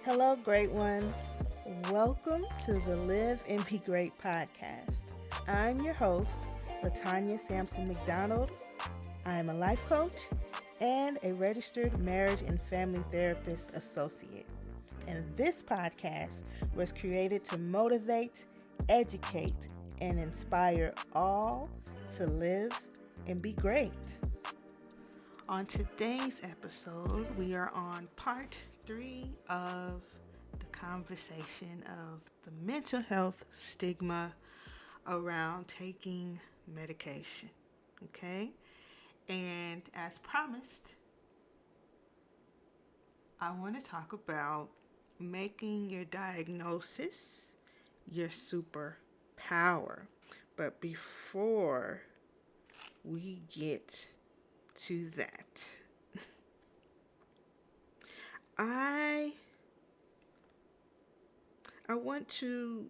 Hello, great ones. Welcome to the Live and Be Great podcast. I'm your host, Latanya Sampson McDonald. I am a life coach and a registered marriage and family therapist associate. And this podcast was created to motivate, educate, and inspire all to live and be great. On today's episode, we are on part 3 of the conversation of the mental health stigma around taking medication. Okay? And as promised, I want to talk about making your diagnosis your superpower. But before we get to that, I want to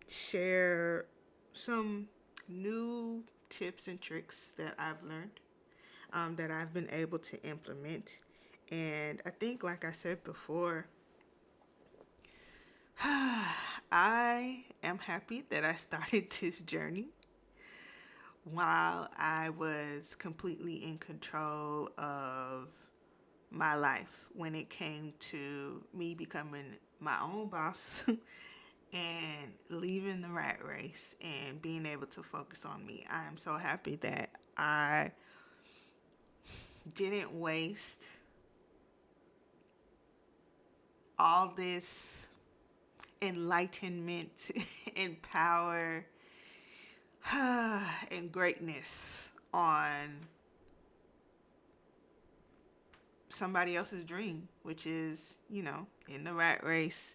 share some new tips and tricks that I've learned, that I've been able to implement. And I think, like I said before, I am happy that I started this journey while I was completely in control of my life when it came to me becoming my own boss and leaving the rat race and being able to focus on me. I am so happy that I didn't waste all this enlightenment and power and greatness on somebody else's dream, which is, in the rat race,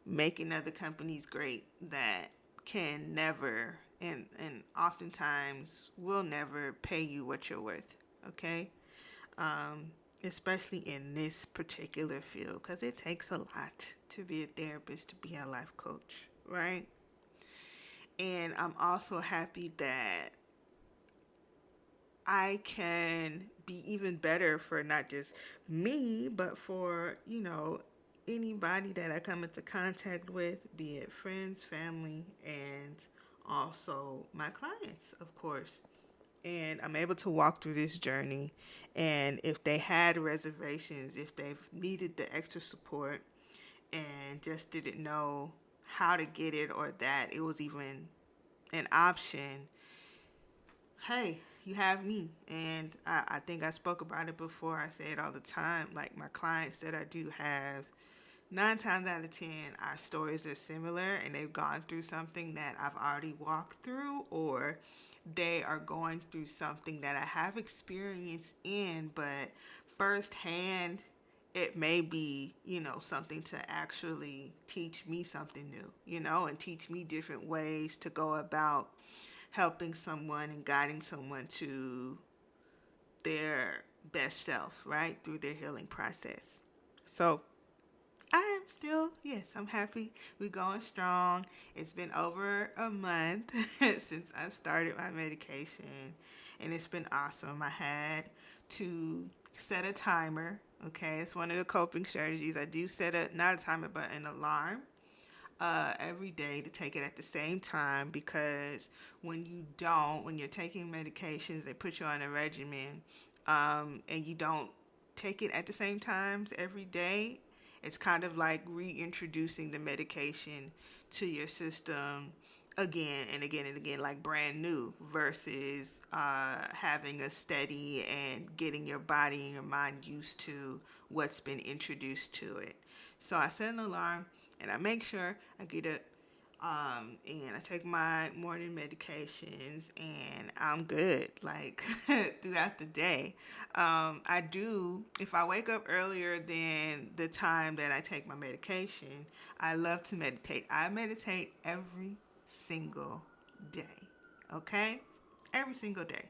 making other companies great that can never and oftentimes will never pay you what you're worth. Okay? Especially in this particular field, because it takes a lot to be a therapist, to be a life coach, right? And I'm also happy that I can be even better for not just me, but for, anybody that I come into contact with, be it friends, family, and also my clients, of course. And I'm able to walk through this journey. And if they had reservations, if they've needed the extra support and just didn't know how to get it or that it was even an option, hey, you have me. And I think I spoke about it before. I say it all the time. Like, my clients that I do have, 9 times out of 10, our stories are similar and they've gone through something that I've already walked through, or they are going through something that I have experience in, but firsthand, it may be, something to actually teach me something new, and teach me different ways to go about helping someone and guiding someone to their best self, right, through their healing process. So I am still, yes, I'm happy. We're going strong. It's been over a month since I started my medication, and it's been awesome. I had to set a timer. Okay, it's one of the coping strategies. I do set not a timer, but an alarm every day to take it at the same time, because when you're taking medications, they put you on a regimen, and you don't take it at the same times every day, it's kind of like reintroducing the medication to your system again and again and again, like brand new, versus having a steady and getting your body and your mind used to what's been introduced to it. So I set an alarm and I make sure I get it, and I take my morning medications, and I'm good, like, throughout the day. I do, if I wake up earlier than the time that I take my medication, I love to meditate. I meditate every single day, okay? Every single day.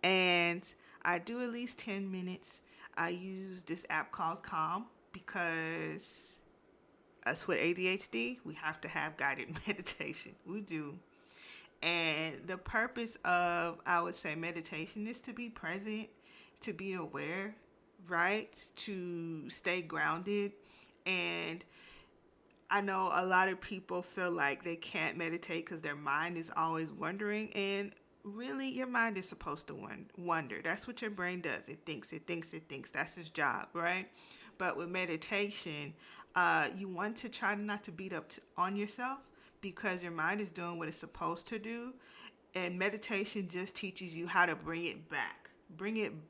And I do at least 10 minutes. I use this app called Calm, because us with ADHD, we have to have guided meditation. We do. And the purpose of, I would say, meditation is to be present, to be aware, right? To stay grounded. And I know a lot of people feel like they can't meditate because their mind is always wondering. And really, your mind is supposed to wonder. That's what your brain does. It thinks, it thinks, it thinks. That's its job, right? But with meditation, you want to try not to beat up on yourself because your mind is doing what it's supposed to do. And meditation just teaches you how to bring it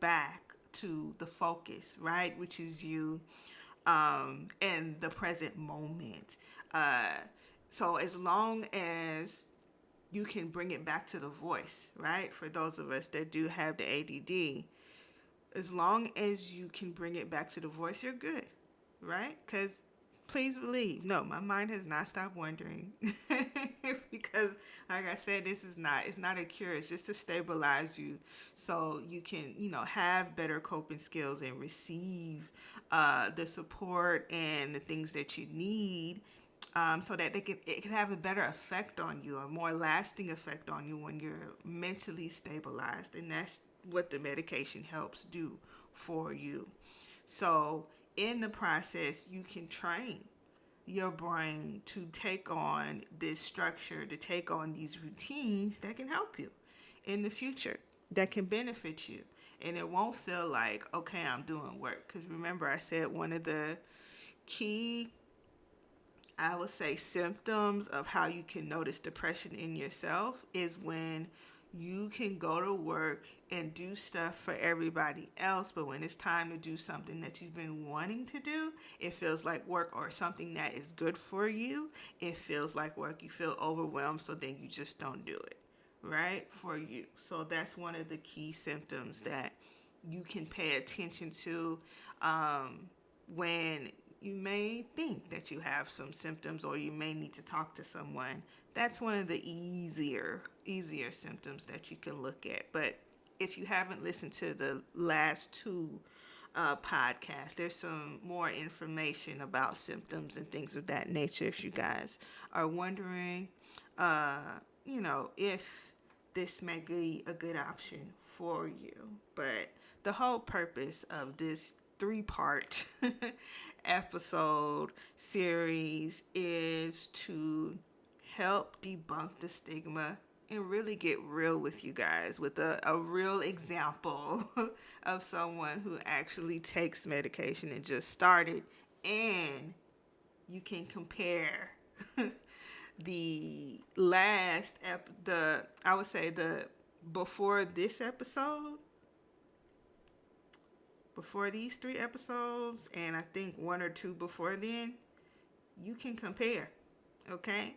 back to the focus, right? Which is you in the present moment. Uh, so as long as you can bring it back to the voice, right? For those of us that do have the ADD, as long as you can bring it back to the voice, you're good, right? Because please believe, no, my mind has not stopped wondering. Because like I said, it's not a cure. It's just to stabilize you so you can, have better coping skills and receive the support and the things that you need, so that it can have a better effect on you, a more lasting effect on you when you're mentally stabilized. And that's what the medication helps do for you. So in the process, you can train your brain to take on this structure, to take on these routines that can help you in the future, that can benefit you. And it won't feel like, okay, I'm doing work. Because remember, I said one of the key, I would say, symptoms of how you can notice depression in yourself is when you can go to work and do stuff for everybody else, but when it's time to do something that you've been wanting to do, it feels like work, or something that is good for you, it feels like work. You feel overwhelmed, so then you just don't do it, right? For you. So that's one of the key symptoms that you can pay attention to when you may think that you have some symptoms, or you may need to talk to someone. That's one of the easier symptoms that you can look at. But if you haven't listened to the last two podcasts, there's some more information about symptoms and things of that nature if you guys are wondering, if this may be a good option for you. But the whole purpose of this three-part episode series is to help debunk the stigma and really get real with you guys with a real example of someone who actually takes medication and just started, and you can compare the I would say the before this episode, before these three episodes, and I think one or two before then, you can compare, okay?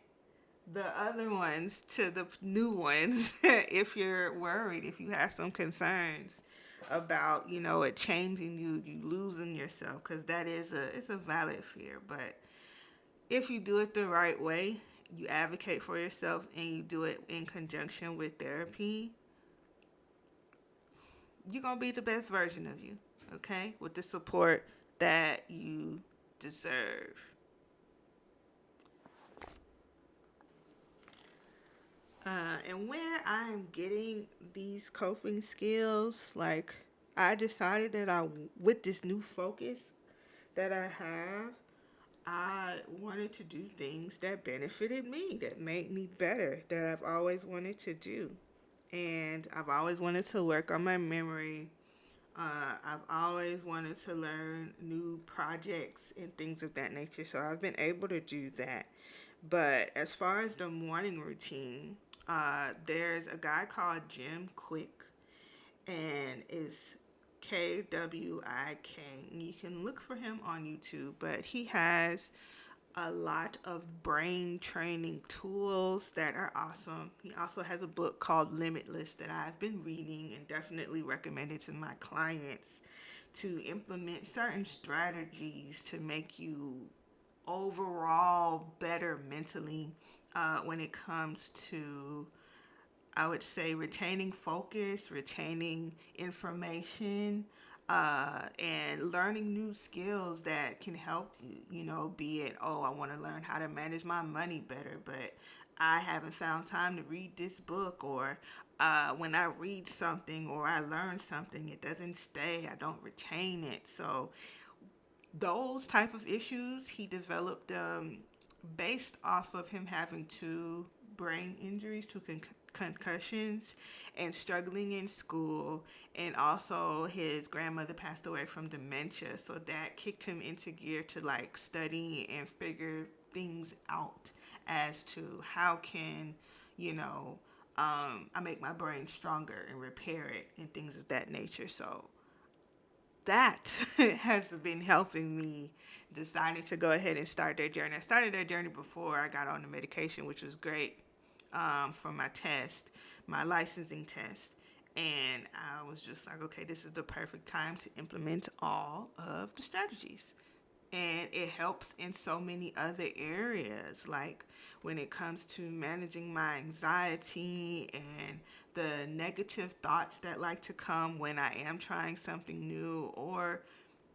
The other ones to the new ones if you're worried, if you have some concerns about, it changing you losing yourself, because that is it's a valid fear. But if you do it the right way, you advocate for yourself and you do it in conjunction with therapy, you're going to be the best version of you, okay? With the support that you deserve. And where I'm getting these coping skills, like, I decided that with this new focus that I have, I wanted to do things that benefited me, that made me better, that I've always wanted to do. And I've always wanted to work on my memory. I've always wanted to learn new projects and things of that nature. So I've been able to do that. But as far as the morning routine, there's a guy called Jim Quick, and it's Kwik. You can look for him on YouTube, but he has a lot of brain training tools that are awesome. He also has a book called Limitless that I've been reading and definitely recommended to my clients to implement certain strategies to make you overall better mentally when it comes to, I would say, retaining focus, retaining information, and learning new skills that can help you, be it, oh, I want to learn how to manage my money better, but I haven't found time to read this book, or when I read something or I learn something, it doesn't stay, I don't retain it. So those type of issues he developed based off of him having two brain injuries, two concussions, and struggling in school, and also his grandmother passed away from dementia, so that kicked him into gear to like study and figure things out as to how can, you know I make my brain stronger and repair it and things of that nature. So that has been helping me deciding to go ahead and start their journey. I started their journey before I got on the medication, which was great, for my test, my licensing test. And I was just like, okay, this is the perfect time to implement all of the strategies. And it helps in so many other areas, like when it comes to managing my anxiety and the negative thoughts that like to come when I am trying something new, or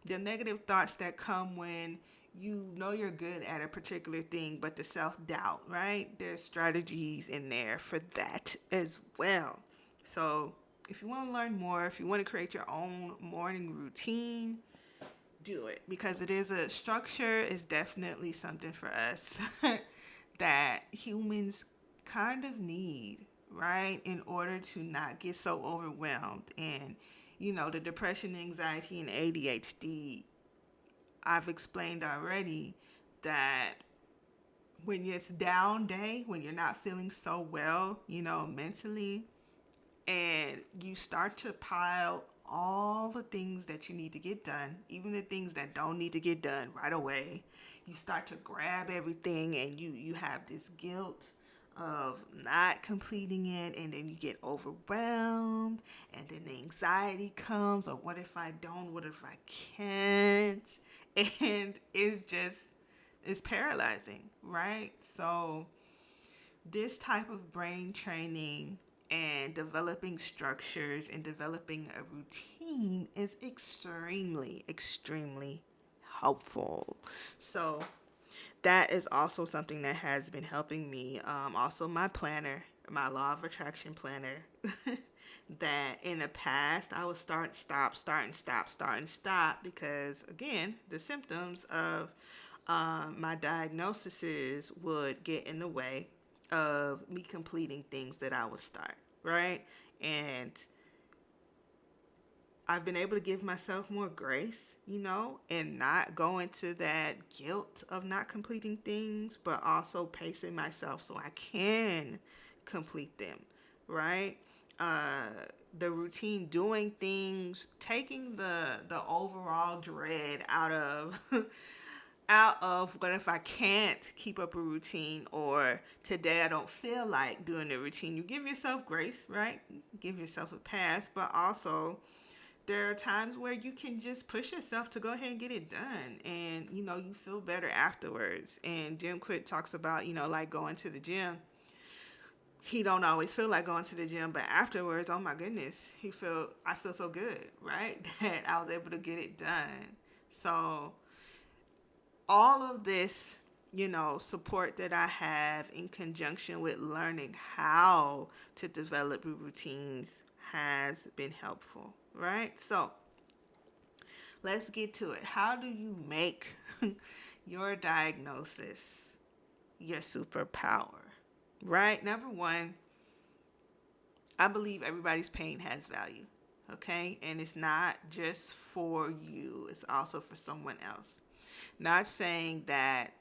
the negative thoughts that come when you know you're good at a particular thing, but the self-doubt, right? There's strategies in there for that as well. So if you want to learn more, if you want to create your own morning routine, do it, because it is a structure is definitely something for us that humans kind of need, right, in order to not get so overwhelmed. And the depression, anxiety, and ADHD, I've explained already that when it's down day, when you're not feeling so well, mentally, and you start to pile all the things that you need to get done, even the things that don't need to get done right away. You start to grab everything, and you have this guilt of not completing it, and then you get overwhelmed, and then the anxiety comes, or what if I don't, what if I can't, and it's paralyzing, right? So this type of brain training and developing structures and developing a routine is extremely, extremely helpful. So that is also something that has been helping me. Also, my planner, my law of attraction planner, that in the past I would start, because, again, the symptoms of my diagnoses would get in the way of me completing things that I would start, right? And I've been able to give myself more grace, and not go into that guilt of not completing things, but also pacing myself so I can complete them, right? Uh, the routine, doing things, taking the overall dread out of what if I can't keep up a routine, or today I don't feel like doing the routine. You give yourself grace, right? Give yourself a pass, but also there are times where you can just push yourself to go ahead and get it done, and you feel better afterwards. And Jim Quick talks about, like going to the gym. He don't always feel like going to the gym, but afterwards, oh my goodness, I feel so good, right? That I was able to get it done. So all of this, support that I have in conjunction with learning how to develop routines has been helpful, right? So let's get to it. How do you make your diagnosis your superpower, right? Number one, I believe everybody's pain has value, okay? And it's not just for you, it's also for someone else. Not saying that,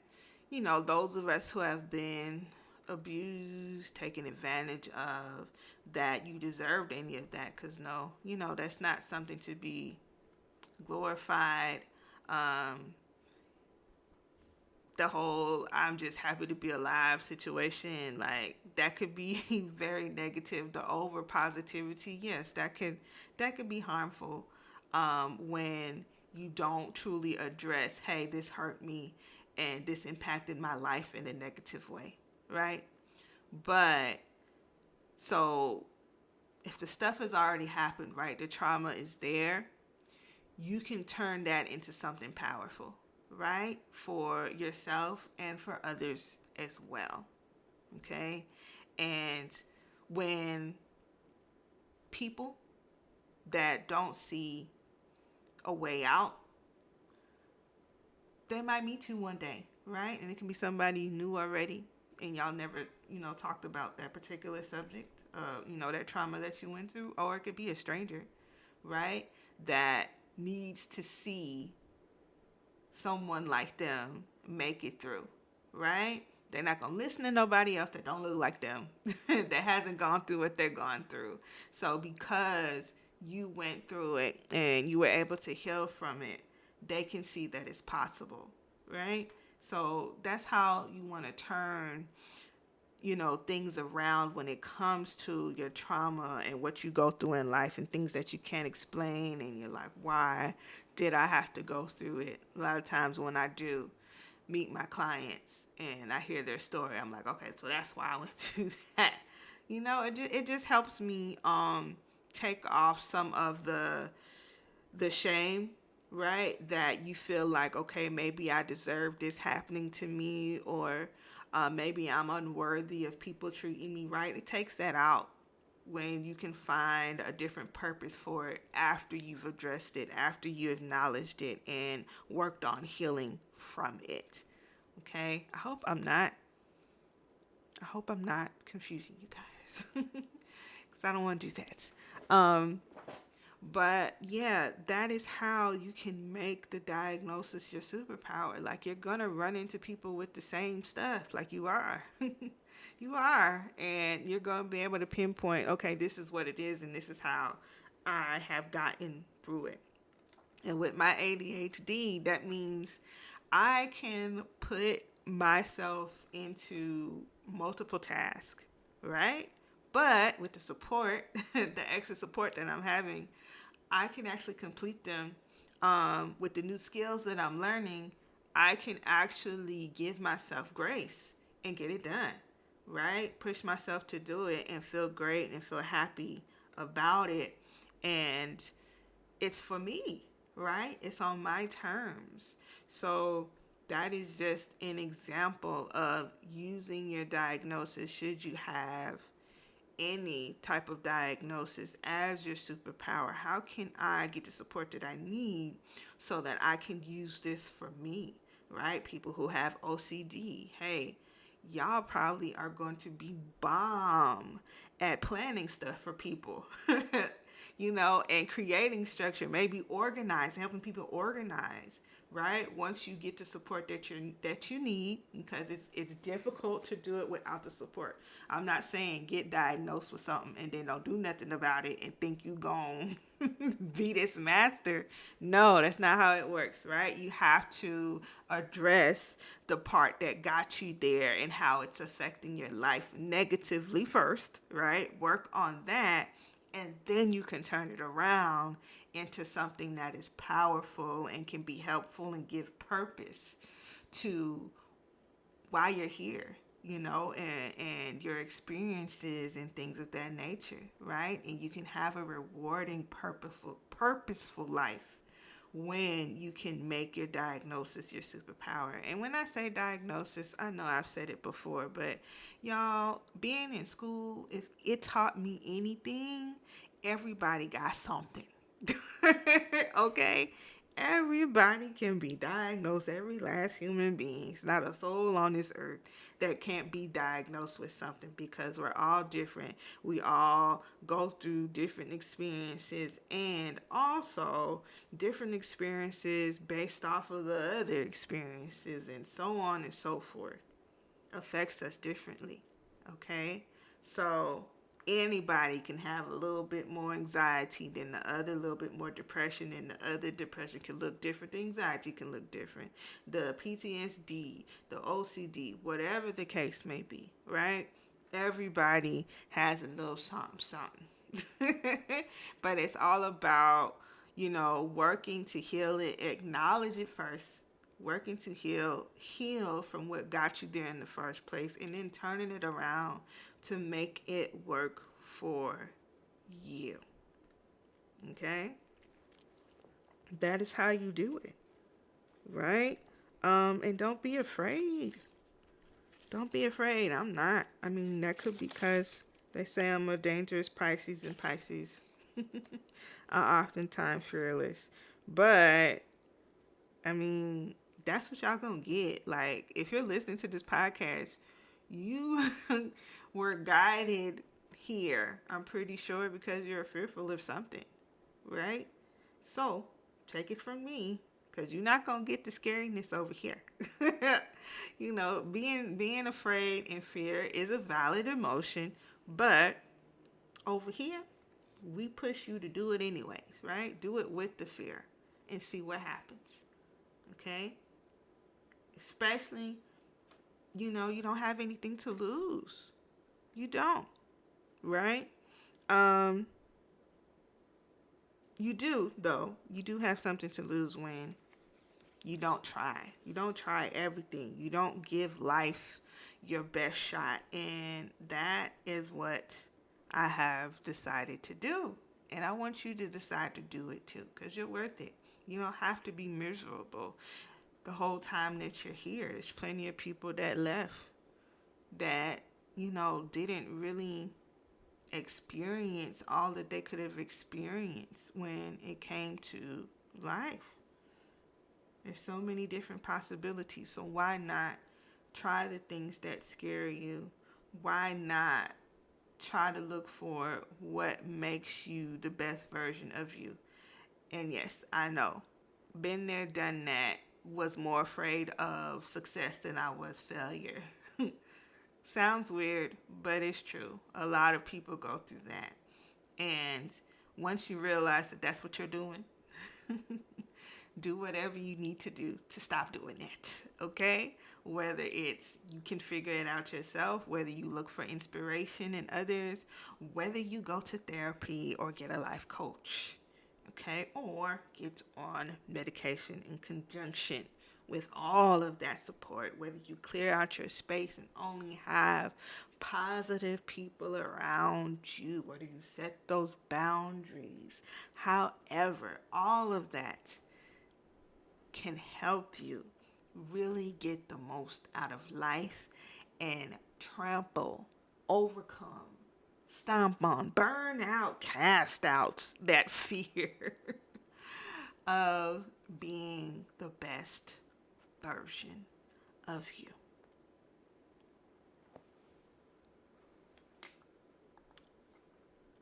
those of us who have been abused, taken advantage of, that you deserved any of that, because no, that's not something to be glorified. Um, the whole I'm just happy to be alive situation, like that could be very negative. The over positivity, yes, that could be harmful, when you don't truly address, hey, this hurt me and this impacted my life in a negative way, right? But so if the stuff has already happened, right, the trauma is there, you can turn that into something powerful, right? For yourself and for others as well. Okay? And when people that don't see a way out, they might meet you one day, right? And it can be somebody you knew already and y'all never, talked about that particular subject, that trauma that you went through, or it could be a stranger, right? That needs to see someone like them make it through, right? They're not going to listen to nobody else that don't look like them, that hasn't gone through what they're going through. So because you went through it and you were able to heal from it, they can see that it's possible, right? So that's how you want to turn, things around when it comes to your trauma and what you go through in life and things that you can't explain. And you're like, why did I have to go through it? A lot of times when I do meet my clients and I hear their story, I'm like, okay, so that's why I went through that. It just helps me take off some of the shame, right? That you feel like, okay, maybe I deserve this happening to me, or maybe I'm unworthy of people treating me right. It takes that out when you can find a different purpose for it after you've addressed it, after you acknowledged it and worked on healing from it. Okay? I hope I'm not confusing you guys. Cuz I don't want to do that. But yeah, that is how you can make the diagnosis your superpower. Like, you're going to run into people with the same stuff, like you are. You are. And you're going to be able to pinpoint, okay, this is what it is, and this is how I have gotten through it. And with my ADHD, that means I can put myself into multiple tasks, right? But with the support, the extra support that I'm having, I can actually complete them with the new skills that I'm learning. I can actually give myself grace and get it done, right? Push myself to do it and feel great and feel happy about it. And it's for me, right? It's on my terms. So that is just an example of using your diagnosis, should you have any type of diagnosis, as your superpower. How can I get the support that I need so that I can use this for me, right? People who have OCD, hey, y'all probably are going to be bomb at planning stuff for people. And creating structure, maybe organize, helping people organize, right? Once you get the support that you need, because it's difficult to do it without the support. I'm not saying get diagnosed with something and then don't do nothing about it and think you gon' be this master. No, that's not how it works, right? You have to address the part that got you there and how it's affecting your life negatively first, right? Work on that, and then you can turn it around into something that is powerful and can be helpful and give purpose to why you're here, and your experiences and things of that nature, right? And you can have a rewarding, purposeful life when you can make your diagnosis your superpower. And when I say diagnosis, I know I've said it before, but y'all, being in school, if it taught me anything, everybody got something. Okay? Everybody can be diagnosed, every last human being. It's not a soul on this earth that can't be diagnosed with something, because we're all different. We all go through different experiences, and also different experiences based off of the other experiences, and so on and so forth. Affects us differently. Okay? So anybody can have a little bit more anxiety than the other, a little bit more depression than the other. Depression can look different. The anxiety can look different. The PTSD, the OCD, whatever the case may be, right? Everybody has a little something, something. But it's all about, working to heal it, acknowledge it first, working to heal from what got you there in the first place, and then turning it around to make it work for you. Okay? That is how you do it, right? And don't be afraid. Don't be afraid. I'm not. I mean, that could be because they say I'm a dangerous Pisces, and Pisces are oftentimes fearless. But, I mean, that's what y'all gonna get. Like, if you're listening to this podcast, you were guided here, I'm pretty sure, because you're fearful of something, right? So, take it from me, because you're not gonna get the scariness over here. Being afraid and fear is a valid emotion, but over here, we push you to do it anyways, right? Do it with the fear and see what happens. Okay? Especially, you don't have anything to lose. You don't, right? Um, you do, though. You do have something to lose when you don't try. You don't try everything. You don't give life your best shot. And that is what I have decided to do. And I want you to decide to do it too, because you're worth it. You don't have to be miserable the whole time that you're here. There's plenty of people that left that, didn't really experience all that they could have experienced when it came to life. There's so many different possibilities. So why not try the things that scare you? Why not try to look for what makes you the best version of you? And yes, I know. Been there, done that. Was more afraid of success than I was failure. Sounds weird, but it's true. A lot of people go through that. And once you realize that that's what you're doing, do whatever you need to do to stop doing that, okay? Whether it's you can figure it out yourself, whether you look for inspiration in others, whether you go to therapy or get a life coach, okay? Or get on medication in conjunction with all of that support, whether you clear out your space and only have positive people around you, whether you set those boundaries. However, all of that can help you really get the most out of life and trample, overcome, stomp on, burn out, cast out that fear of being the best version of you.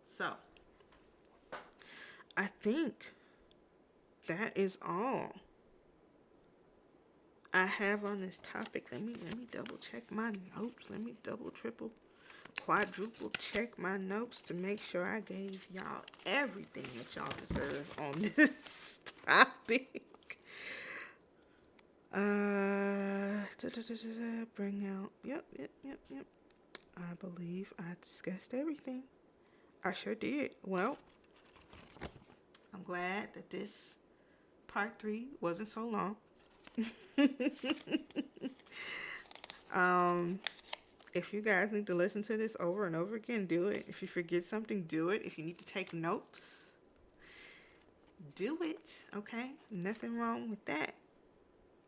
So, I think that is all I have on this topic. Let me double check my notes. Let me double, triple, quadruple check my notes to make sure I gave y'all everything that y'all deserve on this topic. Bring out. Yep. I believe I discussed everything. I sure did. Well, I'm glad that this part 3 wasn't so long. If you guys need to listen to this over and over again, do it. If you forget something, do it. If you need to take notes, do it. Okay? Nothing wrong with that.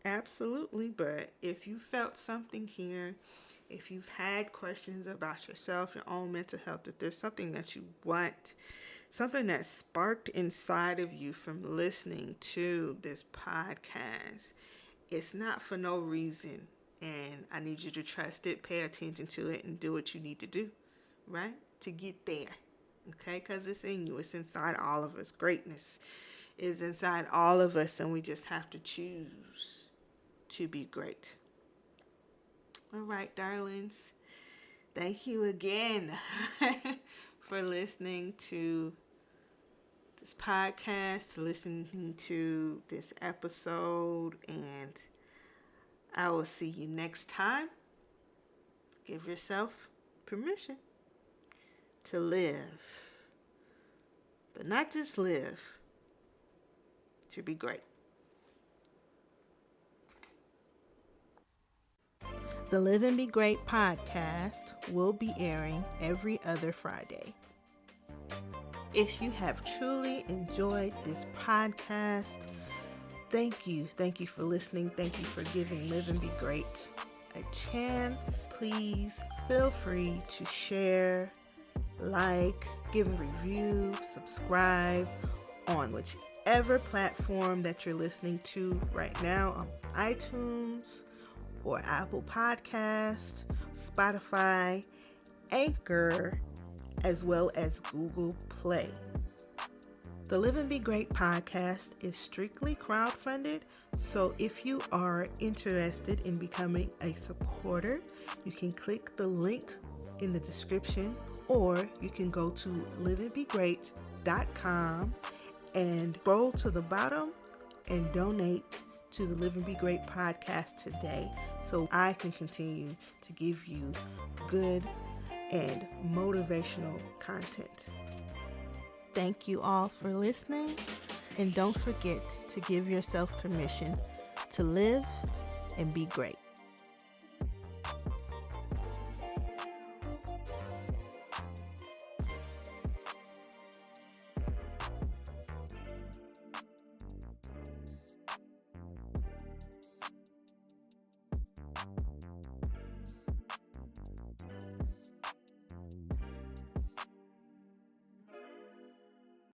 Absolutely. But if you felt something here, if you've had questions about yourself, your own mental health, if there's something that you want, something that sparked inside of you from listening to this podcast, it's not for no reason. And I need you to trust it, pay attention to it, and do what you need to do, right? To get there, okay? Because it's in you. It's inside all of us. Greatness is inside all of us, and we just have to choose to be great. All right, darlings. Thank you again for listening to this podcast, listening to this episode, and I will see you next time. Give yourself permission to live, but not just live, to be great. The Live and Be Great podcast will be airing every other Friday. If you have truly enjoyed this podcast, Thank you. Thank you for listening. Thank you for giving Live and Be Great a chance. Please feel free to share, like, give a review, subscribe on whichever platform that you're listening to right now, on iTunes or Apple Podcast, Spotify, Anchor, as well as Google Play. The Live and Be Great podcast is strictly crowdfunded, so if you are interested in becoming a supporter, you can click the link in the description, or you can go to liveandbegreat.com and scroll to the bottom and donate to the Live and Be Great podcast today, so I can continue to give you good and motivational content. Thank you all for listening, and don't forget to give yourself permission to live and be great.